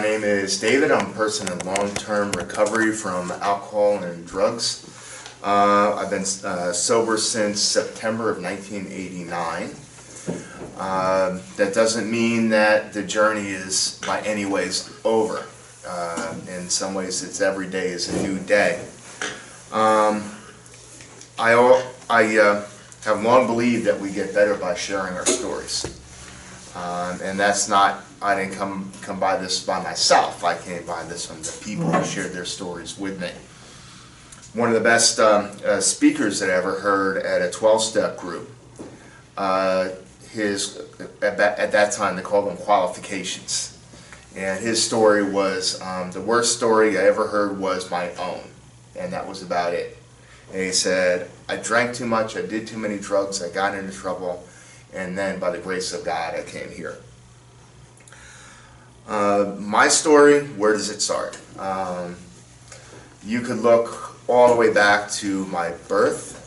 My name is David. I'm a person in long-term recovery from alcohol and drugs. I've been sober since September of 1989. That doesn't mean that the journey is by any ways over. In some ways, it's every day is a new day. I have long believed that we get better by sharing our stories. And that's not, I didn't come by this by myself. I came by this from the people who shared their stories with me. One of the best speakers that I ever heard at a 12-step group, at that time they called them qualifications. And his story was, the worst story I ever heard was my own. And that was about it. And he said, I drank too much, I did too many drugs, I got into trouble, and then by the grace of God I came here. My story, where does it start? You could look all the way back to my birth.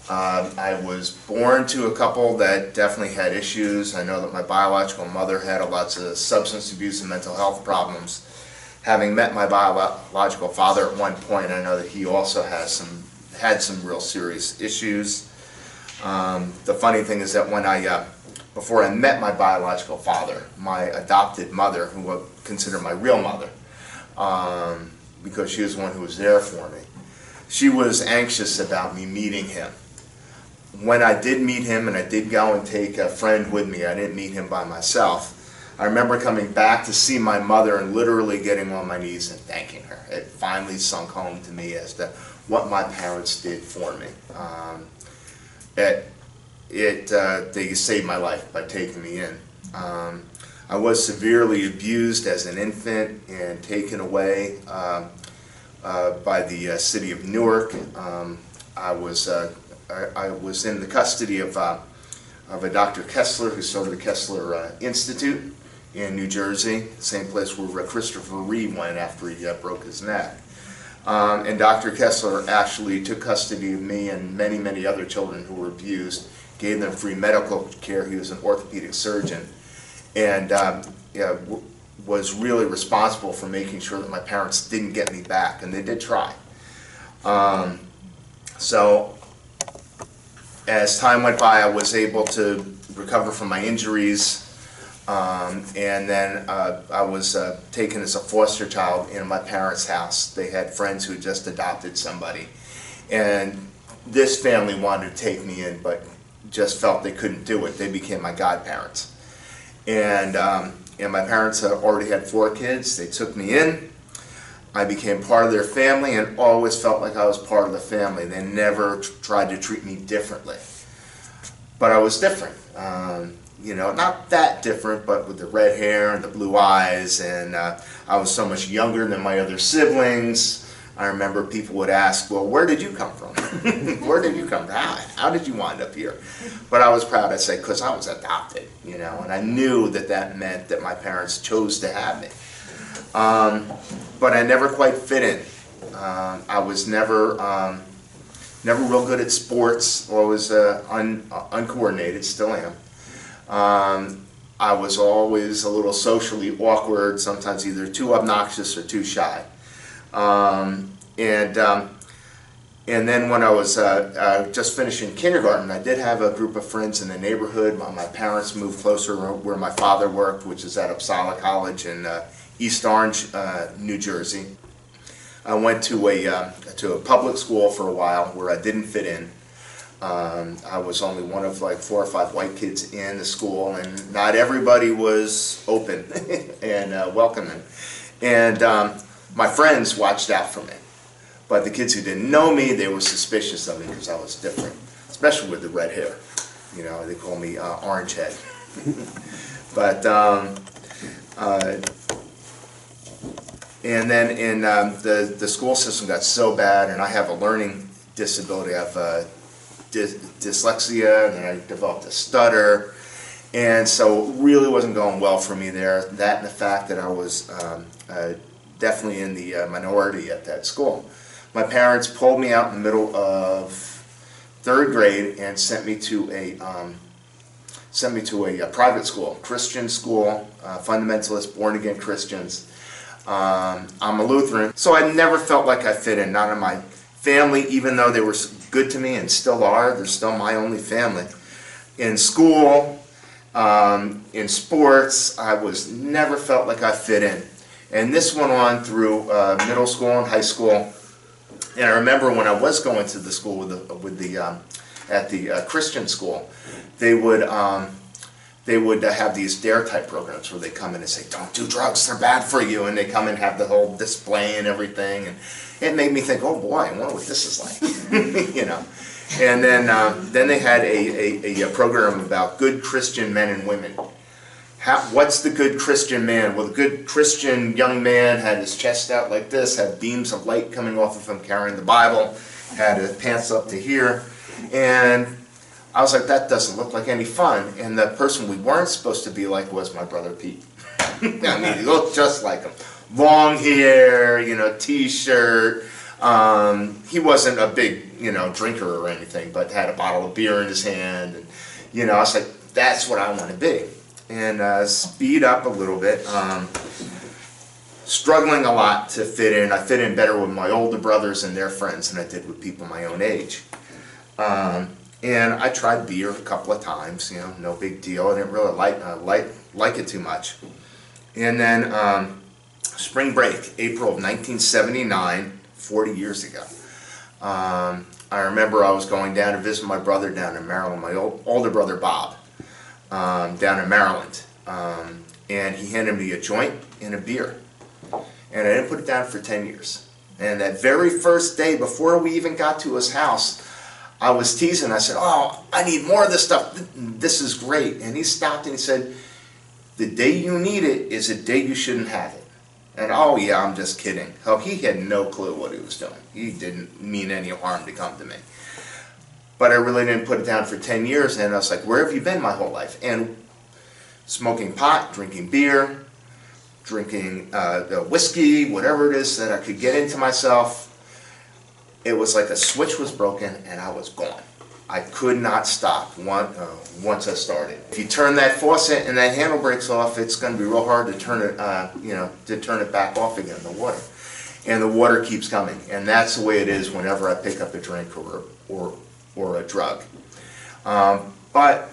I was born to a couple that definitely had issues. I know that my biological mother had lots of substance abuse and mental health problems. Having met my biological father at one point, I know that he also had some real serious issues. The funny thing is that when before I met my biological father, my adopted mother, who I consider my real mother, because she was the one who was there for me, she was anxious about me meeting him. When I did meet him, and I did go and take a friend with me, I didn't meet him by myself. I remember coming back to see my mother and literally getting on my knees and thanking her. It finally sunk home to me as to what my parents did for me. They saved my life by taking me in. I was severely abused as an infant and taken away by the city of Newark. I was in the custody of a Dr. Kessler, who started the Kessler Institute in New Jersey, the same place where Christopher Reeve went after he broke his neck. And Dr. Kessler actually took custody of me and many, many other children who were abused, gave them free medical care. He was an orthopedic surgeon, and was really responsible for making sure that my parents didn't get me back, and they did try. So as time went by, I was able to recover from my injuries, and then I was taken as a foster child in my parents' house. They had friends who had just adopted somebody, and this family wanted to take me in, but just felt they couldn't do it. They became my godparents, and my parents already had 4 kids. They took me in. I became part of their family and always felt like I was part of the family. They never tried to treat me differently, but I was different. You know, not that different, but with the red hair and the blue eyes, and I was so much younger than my other siblings. I remember people would ask, well, where did you come from? Where did you come from? How did you wind up here? But I was proud to say, because I was adopted, you know, and I knew that that meant that my parents chose to have me. But I never quite fit in. I was never real good at sports, or was uncoordinated, still am. I was always a little socially awkward, sometimes either too obnoxious or too shy. And then when I was just finishing kindergarten, I did have a group of friends in the neighborhood. My parents moved closer where my father worked, which is at Uppsala College in East Orange, New Jersey. I went to a public school for a while where I didn't fit in. I was only one of like 4 or 5 white kids in the school, and not everybody was open and welcoming. And my friends watched out for me, but the kids who didn't know me, they were suspicious of me because I was different, especially with the red hair. You know, they call me Orange Head. But and then in the school system got so bad, and I have a learning disability. I have dyslexia, and then I developed a stutter, and so it really wasn't going well for me there. That and the fact that I was definitely in the minority at that school. My parents pulled me out in the middle of 3rd grade and sent me to a sent me to a private school, Christian school, fundamentalist, born-again Christians. I'm a Lutheran, so I never felt like I fit in. Not in my family, even though they were good to me and still are. They're still my only family. In school, in sports, I never felt like I fit in. And this went on through middle school and high school. And I remember when I was going to the school at the Christian school, they would have these DARE type programs where they come in and say, "Don't do drugs, they're bad for you," and they come and have the whole display and everything, and it made me think, oh boy, I wonder what this is like, you know. And then they had a program about good Christian men and women. What's the good Christian man? Well, the good Christian young man had his chest out like this, had beams of light coming off of him carrying the Bible, had his pants up to here, and I was like, that doesn't look like any fun. And the person we weren't supposed to be like was my brother Pete. I mean, he looked just like him. Long hair, you know, t-shirt. He wasn't a big, you know, drinker or anything, but had a bottle of beer in his hand. And, you know, I was like, that's what I want to be. And speed up a little bit. Struggling a lot to fit in. I fit in better with my older brothers and their friends than I did with people my own age. And I tried beer a couple of times, you know, no big deal. I didn't really like it too much. And then spring break, April of 1979, 40 years ago. I remember I was going down to visit my brother down in Maryland, my older brother Bob, down in Maryland. And he handed me a joint and a beer. And I didn't put it down for 10 years. And that very first day, before we even got to his house, I was teasing. I said, "Oh, I need more of this stuff. This is great." And he stopped and he said, "The day you need it is a day you shouldn't have it." And oh yeah, I'm just kidding. Oh, he had no clue what he was doing. He didn't mean any harm to come to me. But I really didn't put it down for 10 years. And I was like, where have you been my whole life? And smoking pot, drinking beer, drinking whiskey, whatever it is that I could get into myself. It was like a switch was broken and I was gone. I could not stop once I started. If you turn that faucet and that handle breaks off, it's going to be real hard to turn it, to turn it back off again, the water. And the water keeps coming. And that's the way it is whenever I pick up a drink or a drug. But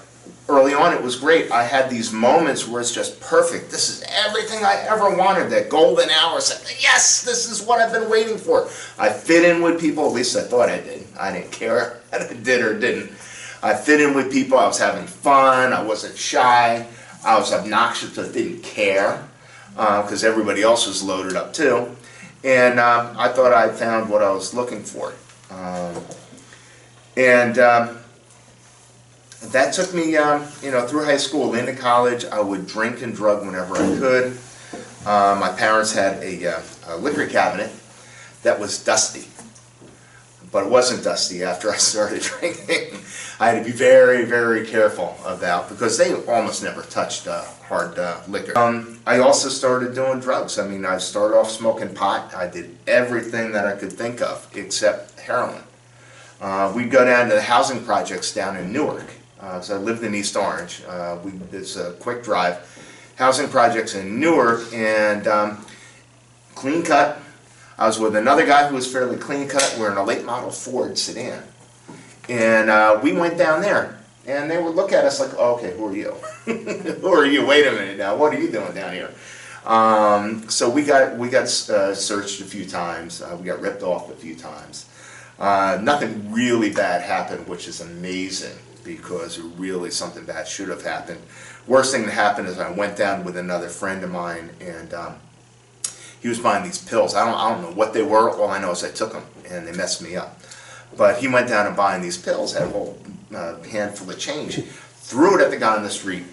early on it was great. I had these moments where it's just perfect. This is everything I ever wanted. That golden hour said, yes, this is what I've been waiting for. I fit in with people, at least I thought I did. I didn't care if I did or didn't. I fit in with people. I was having fun. I wasn't shy. I was obnoxious but didn't care because everybody else was loaded up too. And I thought I found what I was looking for. That took me, through high school, into college. I would drink and drug whenever I could. My parents had a liquor cabinet that was dusty, but it wasn't dusty after I started drinking. I had to be very, very careful about, because they almost never touched hard liquor. I also started doing drugs. I mean, I started off smoking pot. I did everything that I could think of except heroin. We'd go down to the housing projects down in Newark. So I lived in East Orange. It's a quick drive. Housing projects in Newark, and clean cut. I was with another guy who was fairly clean cut. We're in a late model Ford sedan. And we went down there, and they would look at us like, oh, okay, who are you? Who are you? Wait a minute now, what are you doing down here? So we got searched a few times. We got ripped off a few times. Nothing really bad happened, which is amazing, because really something bad should have happened. Worst thing that happened is I went down with another friend of mine, and he was buying these pills. I don't know what they were. All I know is I took them, and they messed me up. But he went down and buying these pills, had a whole handful of change, threw it at the guy on the street,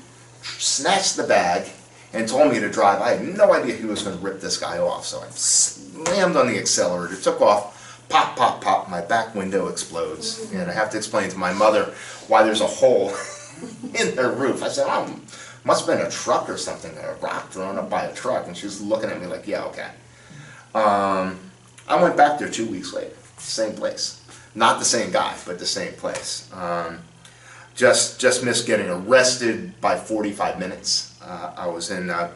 snatched the bag, and told me to drive. I had no idea he was going to rip this guy off, so I slammed on the accelerator, took off. Pop, pop, pop, my back window explodes. And I have to explain to my mother why there's a hole in their roof. I said, oh, must have been a truck or something, a rock thrown up by a truck. And she was looking at me like, yeah, okay. I went back there 2 weeks later, same place. Not the same guy, but the same place. just missed getting arrested by 45 minutes. I was in a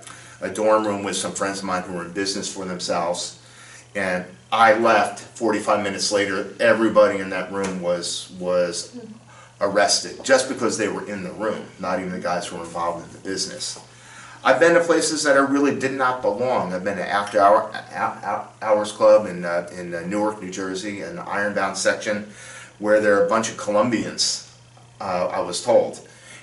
dorm room with some friends of mine who were in business for themselves, and I left 45 minutes later. Everybody in that room was arrested just because they were in the room, not even the guys who were involved in the business. I've been to places that I really did not belong. I've been to After Hours Club in Newark, New Jersey, in the Ironbound section, where there are a bunch of Colombians, I was told.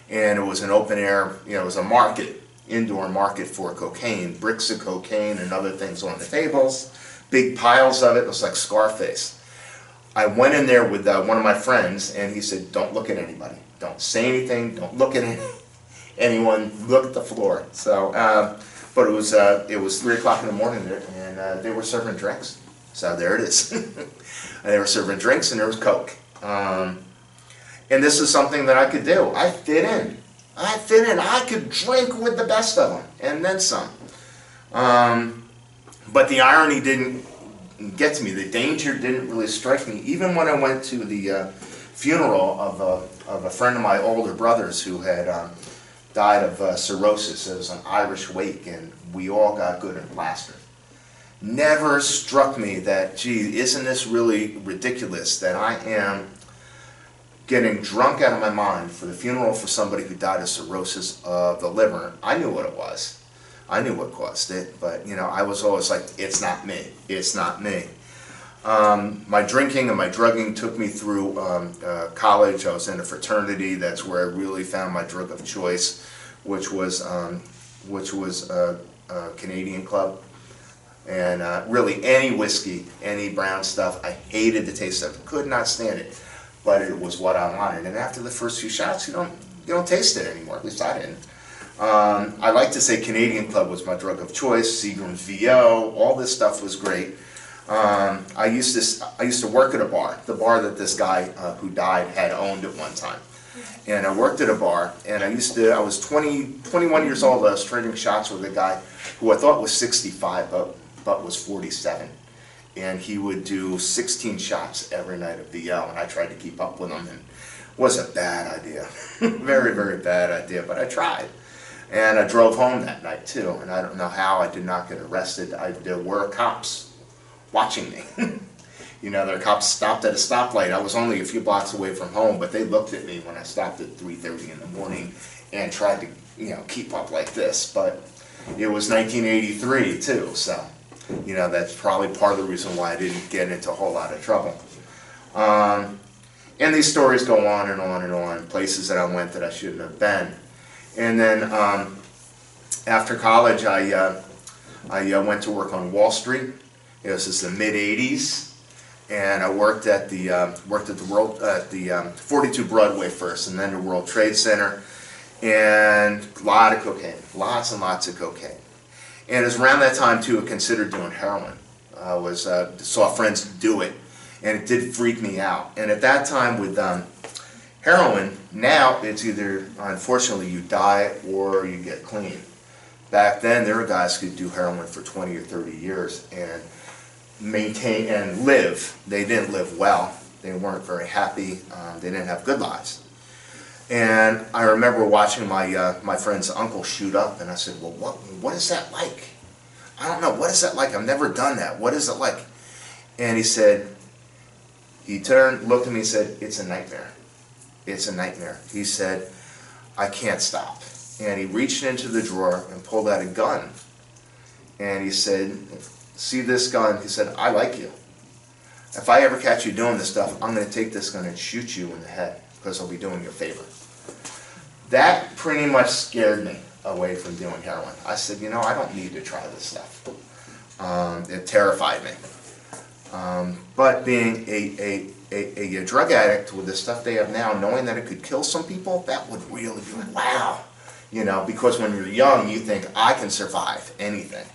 And it was an open air, it was a market, indoor market for cocaine, bricks of cocaine and other things on the tables, big piles of it was like Scarface. I went in there with one of my friends, and he said, don't look at anybody. Don't say anything, don't look at anyone, look at the floor. So, but it was 3 o'clock in the morning there, and they were serving drinks. So there it is. And they were serving drinks, and there was Coke. And this is something that I could do. I fit in. I could drink with the best of them, and then some. But the irony didn't get to me. The danger didn't really strike me. Even when I went to the funeral of a friend of my older brother's who had died of cirrhosis. It was an Irish wake, and we all got good and plastered. Never struck me that, gee, isn't this really ridiculous that I am getting drunk out of my mind for the funeral for somebody who died of cirrhosis of the liver. I knew what it was. I knew what caused it, but I was always like, it's not me. It's not me. My drinking and my drugging took me through college. I was in a fraternity. That's where I really found my drug of choice, which was a Canadian Club. And really any whiskey, any brown stuff, I hated the taste of it. Could not stand it, but it was what I wanted. And after the first few shots, you don't taste it anymore. At least I didn't. I like to say Canadian Club was my drug of choice. Seagram's VO, all this stuff was great. I used to work at a bar, the bar that this guy who died had owned at one time. And I worked at a bar, and I was 21 years old. I was trading shots with a guy who I thought was 65, but was 47. And he would do 16 shots every night of VO, and I tried to keep up with him, and it was a bad idea. Very, very bad idea, but I tried. And I drove home that night too, and I don't know how I did not get arrested. There were cops watching me. The cops stopped at a stoplight. I was only a few blocks away from home, but they looked at me when I stopped at 3:30 in the morning and tried to, keep up like this. But it was 1983 too, so, that's probably part of the reason why I didn't get into a whole lot of trouble. And these stories go on and on and on, places that I went that I shouldn't have been. And then after college, I went to work on Wall Street. This is the mid '80s, and I worked at the 42 Broadway first, and then the World Trade Center, and a lot of cocaine, lots and lots of cocaine. And it was around that time too I considered doing heroin. I saw friends do it, and it did freak me out. And at that time with heroin, now it's either, unfortunately, you die or you get clean. Back then, there were guys who could do heroin for 20 or 30 years and maintain and live. They didn't live well. They weren't very happy. They didn't have good lives. And I remember watching my friend's uncle shoot up, and I said, well, what is that like? I don't know. What is that like? I've never done that. What is it like? And he said, he turned, looked at me and said, it's a nightmare. It's a nightmare. He said, I can't stop. And he reached into the drawer and pulled out a gun. And he said, see this gun? He said, I like you. If I ever catch you doing this stuff, I'm going to take this gun and shoot you in the head because I'll be doing you a favor. That pretty much scared me away from doing heroin. I said, I don't need to try this stuff. It terrified me. But being a drug addict with the stuff they have now, knowing that it could kill some people, that would really be like, wow. Because when you're young, you think, I can survive anything.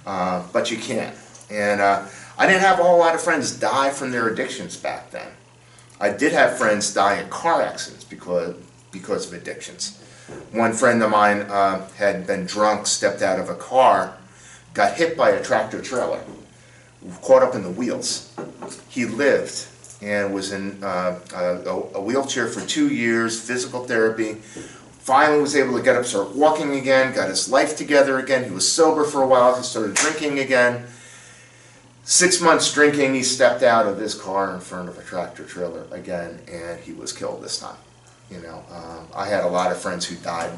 But you can't. And I didn't have a whole lot of friends die from their addictions back then. I did have friends die in car accidents because of addictions. One friend of mine had been drunk, stepped out of a car, got hit by a tractor trailer, caught up in the wheels. He lived, and was in a wheelchair for 2 years, physical therapy. Finally was able to get up, start walking again, got his life together again. He was sober for a while, he started drinking again. 6 months drinking, he stepped out of his car in front of a tractor trailer again, and he was killed this time. You know, I had a lot of friends who died,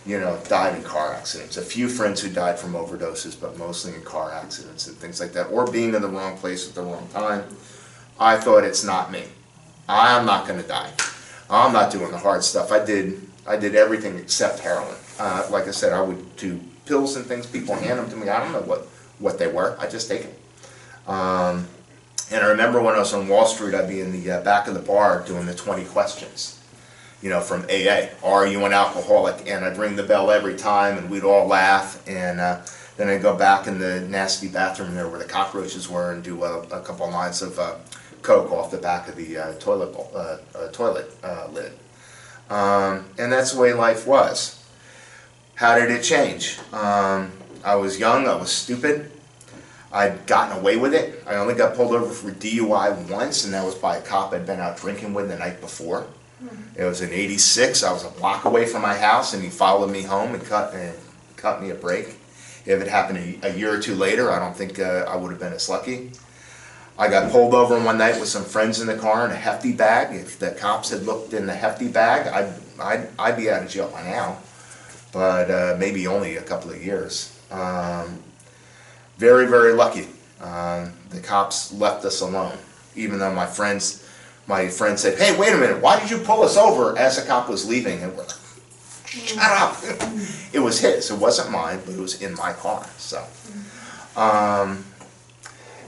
you know, died in car accidents. A few friends who died from overdoses, but mostly in car accidents and things like that, or being in the wrong place at the wrong time. I thought, it's not me. I'm not going to die. I'm not doing the hard stuff. I did everything except heroin. Like I said, I would do pills and things. People hand them to me. I don't know what they were. I just take them. And I remember when I was on Wall Street, I'd be in the back of the bar doing the 20 questions, you know, from AA. Are you an alcoholic? And I'd ring the bell every time, and we'd all laugh. And then I'd go back in the nasty bathroom there where the cockroaches were and do a couple lines of Coke off the back of the toilet lid. And that's the way life was. How did it change? I was young, I was stupid. I'd gotten away with it. I only got pulled over for DUI once, and that was by a cop I'd been out drinking with the night before. It was in '86. I was a block away from my house, and he followed me home and cut me a break. If it happened a year or two later, I don't think I would have been as lucky. I got pulled over one night with some friends in the car in a hefty bag. If the cops had looked in the hefty bag, I'd be out of jail by now, but maybe only a couple of years. Very, very lucky. The cops left us alone, even though my friend said, "Hey, wait a minute, why did you pull us over?" as the cop was leaving, and we're like, "Shut up!" It was his. It wasn't mine, but it was in my car. So,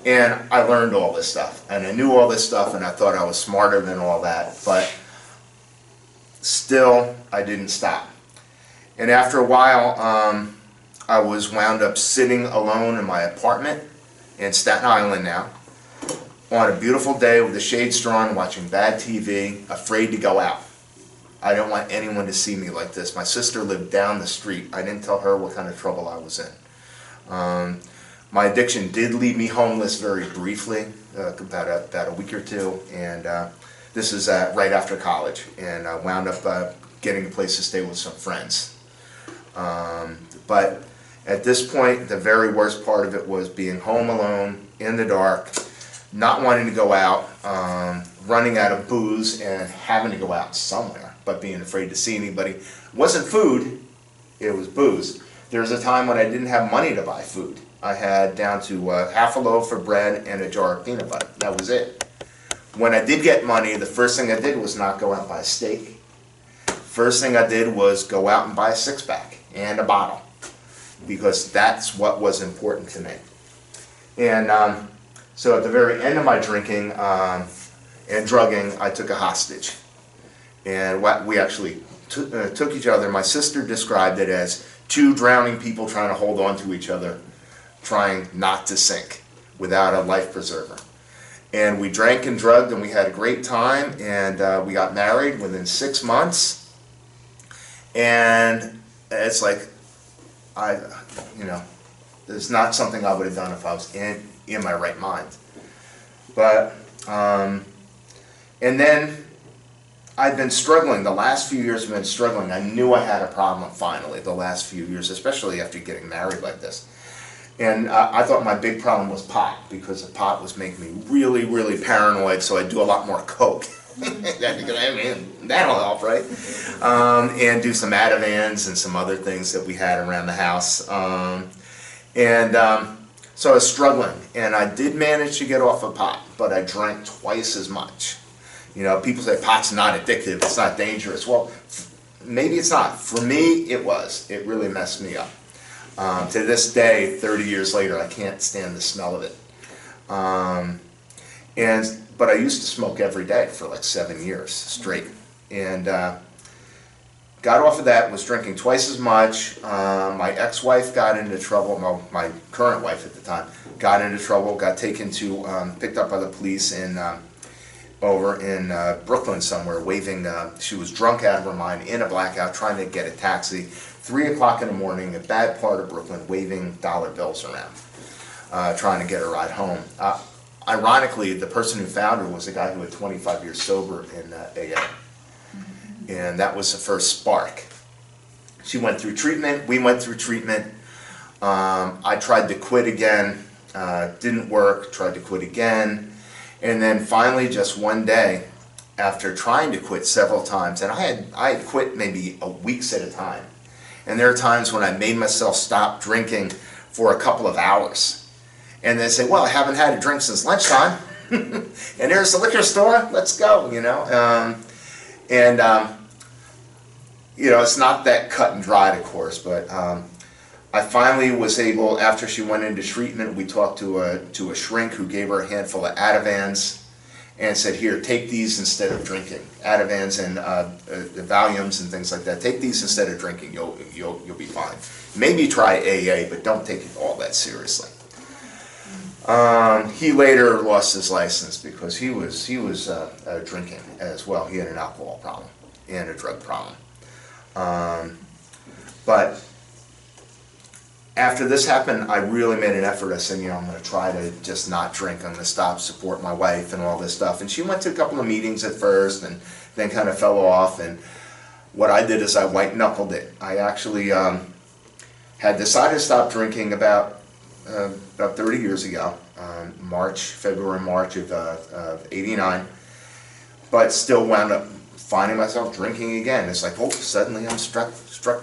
and I learned all this stuff, and I knew all this stuff, and I thought I was smarter than all that, but still, I didn't stop. And after a while, I was wound up sitting alone in my apartment in Staten Island now, on a beautiful day with the shades drawn, watching bad TV, afraid to go out. I didn't want anyone to see me like this. My sister lived down the street. I didn't tell her what kind of trouble I was in. My addiction did leave me homeless very briefly, about a week or two, and this is right after college, and I wound up getting a place to stay with some friends. But at this point, the very worst part of it was being home alone, in the dark, not wanting to go out, running out of booze and having to go out somewhere, but being afraid to see anybody. It wasn't food, it was booze. There was a time when I didn't have money to buy food. I had down to half a loaf of bread and a jar of peanut butter. That was it. When I did get money, the first thing I did was not go out and buy a steak. First thing I did was go out and buy a six-pack and a bottle, because that's what was important to me. And so at the very end of my drinking and drugging, I took a hostage. And we actually took each other. My sister described it as two drowning people trying to hold on to each other, trying not to sink without a life preserver. And we drank and drugged, and we had a great time, and we got married within 6 months. And it's like, it's not something I would have done if I was in my right mind. But, and then I've been struggling. The last few years I've been struggling. I knew I had a problem finally, the last few years, especially after getting married like this. And I thought my big problem was pot, because the pot was making me really, really paranoid, so I'd do a lot more coke. That'll help, right? And do some Ativans and some other things that we had around the house. So I was struggling, and I did manage to get off of pot, but I drank twice as much. You know, people say pot's not addictive, it's not dangerous. Well, maybe it's not. For me, it was. It really messed me up. To this day, 30 years later, I can't stand the smell of it. But I used to smoke every day for like 7 years straight. And got off of that, was drinking twice as much. My ex-wife got into trouble, my current wife at the time, got into trouble, got taken to, picked up by the police over in Brooklyn somewhere, waving, she was drunk out of her mind, in a blackout, trying to get a taxi, 3 o'clock in the morning, a bad part of Brooklyn, waving dollar bills around, trying to get a ride home. ironically, the person who found her was a guy who had 25 years sober in AA. And that was the first spark. She went through treatment, we went through treatment. I tried to quit again, didn't work, tried to quit again. And then finally, just one day, after trying to quit several times, and I had quit maybe weeks at a time. And there are times when I made myself stop drinking for a couple of hours. And they say, well, I haven't had a drink since lunchtime. And there's the liquor store, let's go, you know. You know, it's not that cut and dried, of course, but I finally was able, after she went into treatment, we talked to a shrink who gave her a handful of Ativans and said, here, take these instead of drinking. Ativans and Valiums and things like that. Take these instead of drinking, you'll be fine. Maybe try AA, but don't take it all that seriously. He later lost his license because he was drinking as well. He had an alcohol problem and a drug problem. But after this happened, I really made an effort. I said, you know, I'm going to try to just not drink. I'm going to stop, support my wife and all this stuff. And she went to a couple of meetings at first and then kind of fell off. And what I did is I white-knuckled it. I actually had decided to stop drinking about 30 years ago, February, March of '89, but still wound up finding myself drinking again. It's like, oh, suddenly I'm struck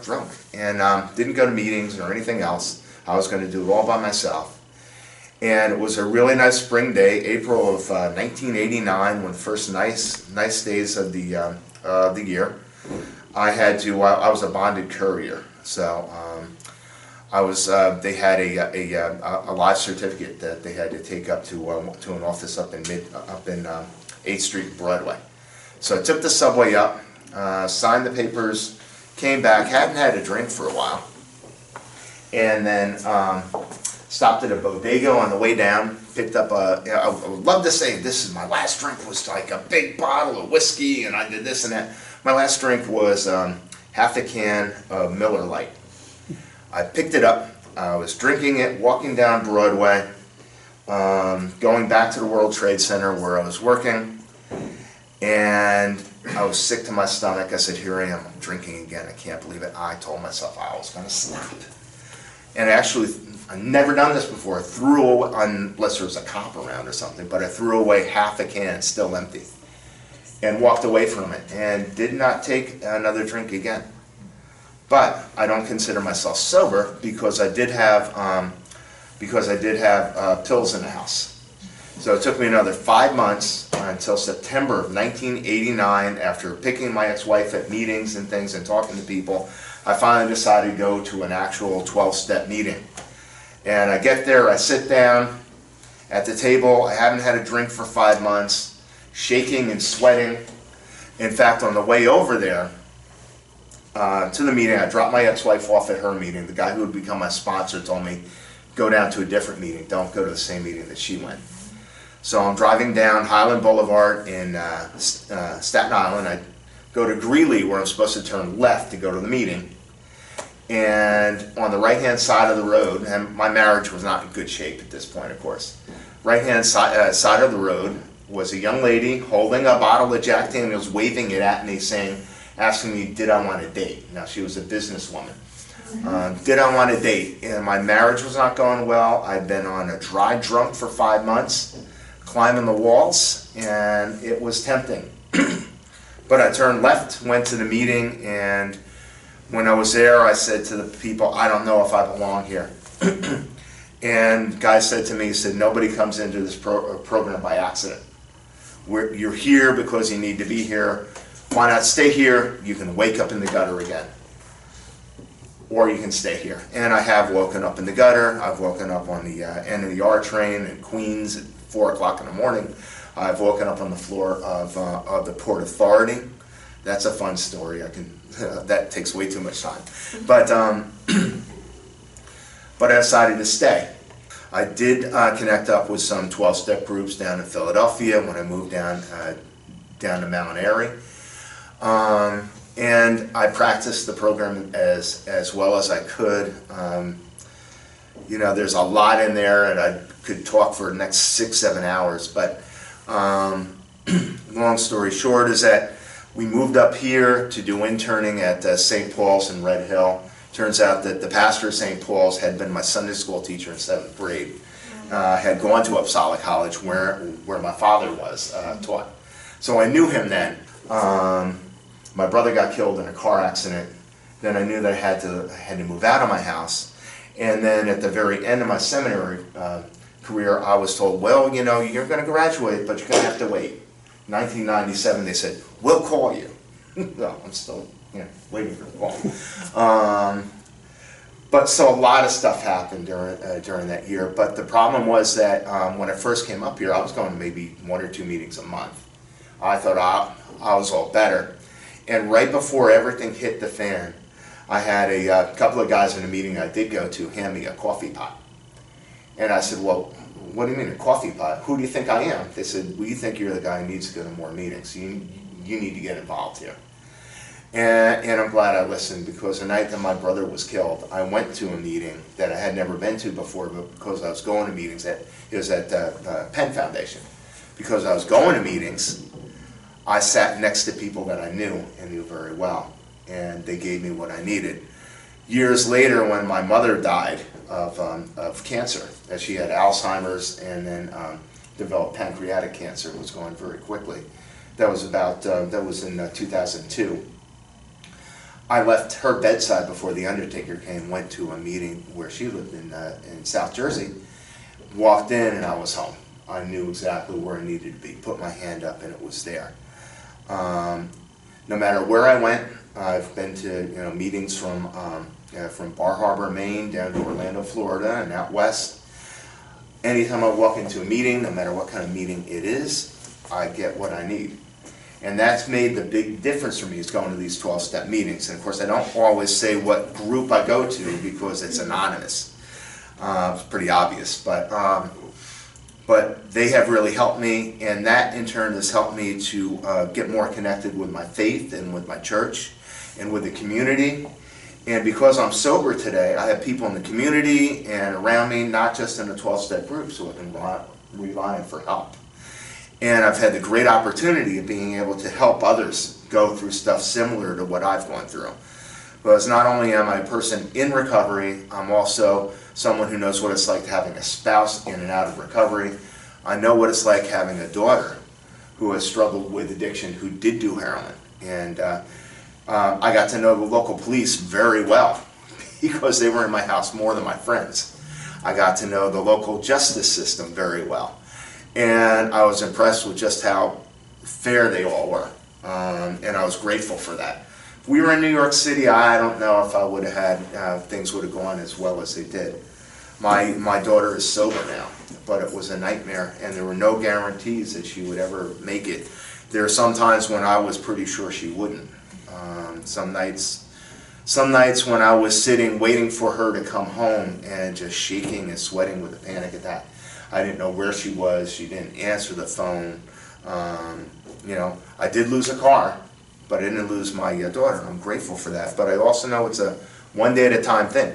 drunk, and didn't go to meetings or anything else. I was going to do it all by myself. And it was a really nice spring day, April of 1989, one of the first nice days of the year. I was a bonded courier, so they had a live certificate that they had to take up to an office up in 8th Street, Broadway. So I took the subway up, signed the papers, came back, hadn't had a drink for a while, and then stopped at a bodega on the way down, picked up I would love to say this is my last drink, was like a big bottle of whiskey, and I did this and that. My last drink was half a can of Miller Lite. I picked it up, I was drinking it, walking down Broadway, going back to the World Trade Center where I was working, and I was sick to my stomach. I said, here I am, I'm drinking again, I can't believe it. I told myself I was going to stop. And actually, I've never done this before. I threw away, unless there was a cop around or something, but I threw away half a can, still empty, and walked away from it, and did not take another drink again. But I don't consider myself sober because I did have pills in the house. So it took me another 5 months until September of 1989, after picking my ex-wife at meetings and things and talking to people, I finally decided to go to an actual 12-step meeting. And I get there, I sit down at the table, I haven't had a drink for 5 months, shaking and sweating. In fact, on the way over there to the meeting, I dropped my ex-wife off at her meeting. The guy who would become my sponsor told me, go down to a different meeting, don't go to the same meeting that she went. So I'm driving down Highland Boulevard in Staten Island. I go to Greeley, where I'm supposed to turn left to go to the meeting. And on the right-hand side of the road, and my marriage was not in good shape at this point, of course. Right-hand side of the road was a young lady holding a bottle of Jack Daniels, waving it at me, asking me, did I want to date? Now, she was a businesswoman. Did I want to date? And my marriage was not going well. I'd been on a dry drunk for 5 months, climbing the walls, and it was tempting. But I turned left, went to the meeting, and when I was there, I said to the people, I don't know if I belong here. And the guy said to me, he said, nobody comes into this program by accident. You're here because you need to be here. Why not stay here? You can wake up in the gutter again. Or you can stay here. And I have woken up in the gutter. I've woken up on the NER train in Queens at 4 o'clock in the morning. I've woken up on the floor of the Port Authority. That's a fun story. That takes way too much time. But I decided to stay. I did connect up with some 12-step groups down in Philadelphia when I moved down to Mount Airy. And I practiced the program as well as I could. you know, there's a lot in there, and I could talk for the next 6-7 hours, but long story short is that we moved up here to do interning at St. Paul's in Red Hill. Turns out that the pastor of St. Paul's had been my Sunday school teacher in 7th grade. Had gone to Uppsala College where my father was taught. So I knew him then. My brother got killed in a car accident. Then I knew that I had to move out of my house. And then at the very end of my seminary career, I was told, well, you know, you're going to graduate, but you're going to have to wait. 1997, they said, we'll call you. No, I'm still, you know, waiting for the call. But so a lot of stuff happened during that year. But the problem was that when I first came up here, I was going to maybe 1 or 2 meetings a month. I thought I was all better. And right before everything hit the fan, I had a couple of guys in a meeting I did go to hand me a coffee pot. And I said, well, what do you mean a coffee pot? Who do you think I am? They said, we think you're the guy who needs to go to more meetings. You need to get involved here. And I'm glad I listened, because the night that my brother was killed, I went to a meeting that I had never been to before, but because I was going to meetings, it was at the Penn Foundation. Because I was going to meetings, I sat next to people that I knew and knew very well, and they gave me what I needed. Years later, when my mother died of cancer, as she had Alzheimer's and then developed pancreatic cancer, it was going very quickly. That was in 2002. I left her bedside before the undertaker came, went to a meeting where she lived in South Jersey, walked in, and I was home. I knew exactly where I needed to be, put my hand up, and it was there. No matter where I went, I've been to meetings from Bar Harbor, Maine, down to Orlando, Florida, and out west. Anytime I walk into a meeting, no matter what kind of meeting it is, I get what I need. And that's made the big difference for me, is going to these 12-step meetings. And of course, I don't always say what group I go to because it's anonymous. It's pretty obvious, but they have really helped me, and that in turn has helped me to get more connected with my faith and with my church and with the community. And because I'm sober today, I have people in the community and around me, not just in the 12-step group, so I can rely on for help. And I've had the great opportunity of being able to help others go through stuff similar to what I've gone through. Because not only am I a person in recovery, I'm also someone who knows what it's like having a spouse in and out of recovery. I know what it's like having a daughter who has struggled with addiction, who did do heroin. And I got to know the local police very well because they were in my house more than my friends. I got to know the local justice system very well. And I was impressed with just how fair they all were. And I was grateful for that. If we were in New York City, I don't know if I would have had, things would have gone as well as they did. My daughter is sober now, but it was a nightmare, and there were no guarantees that she would ever make it. There are some times when I was pretty sure she wouldn't. Some nights when I was sitting waiting for her to come home and just shaking and sweating with a panic attack. I didn't know where she was. She didn't answer the phone. I did lose a car, but I didn't lose my daughter. I'm grateful for that. But I also know it's a one day at a time thing.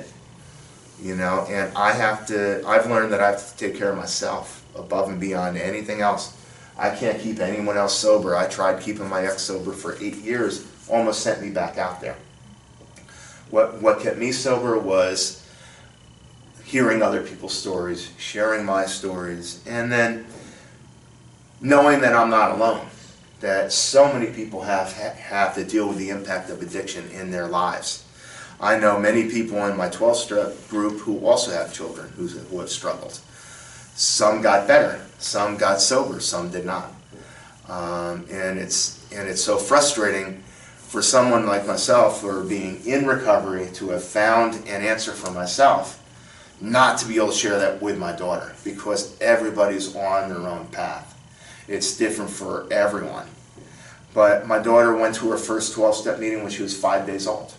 And I've learned that I have to take care of myself above and beyond anything else. I can't keep anyone else sober. I tried keeping my ex sober for 8 years, almost sent me back out there. What kept me sober was hearing other people's stories, sharing my stories, and then knowing that I'm not alone, that so many people have to deal with the impact of addiction in their lives. I know many people in my 12-step group who also have children who have struggled. Some got better, some got sober, some did not. And it's so frustrating for someone like myself, or being in recovery, to have found an answer for myself, not to be able to share that with my daughter, because everybody's on their own path. It's different for everyone. But my daughter went to her first 12-step meeting when she was 5 days old.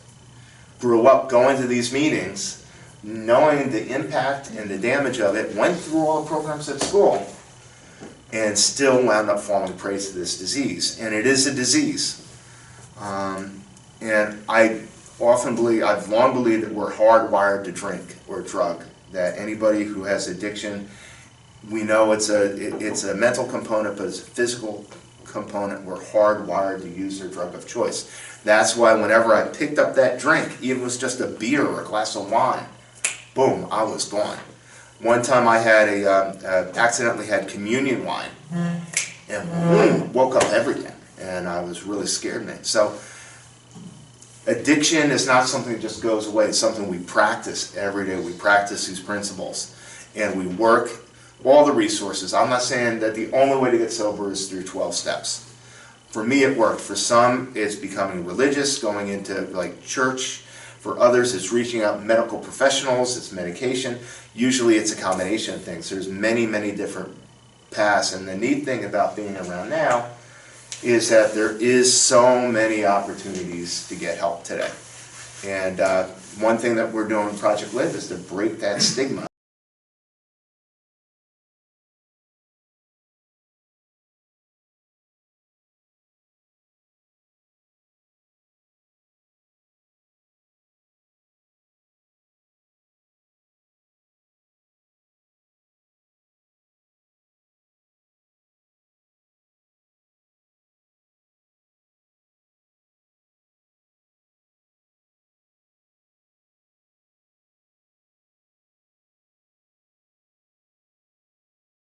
Grew up going to these meetings, knowing the impact and the damage of it, went through all the programs at school, and still wound up falling prey to this disease. And it is a disease. And I've long believed that we're hardwired to drink or drug that anybody who has addiction, we know it's a mental component, but it's a physical component. We're hardwired to use their drug of choice. That's why whenever I picked up that drink, even if it was just a beer or a glass of wine, boom, I was gone. One time I had accidentally had communion wine, and boom, woke up everything, and I was really scared, man. So addiction is not something that just goes away. It's something we practice every day. We practice these principles, and we work all the resources. I'm not saying that the only way to get sober is through 12 steps. For me, it worked. For some, it's becoming religious, going into like church. For others, it's reaching out medical professionals, it's medication. Usually it's a combination of things. There's many, many different paths. And the neat thing about being around now is that there is so many opportunities to get help today. And one thing that we're doing in Project Live is to break that stigma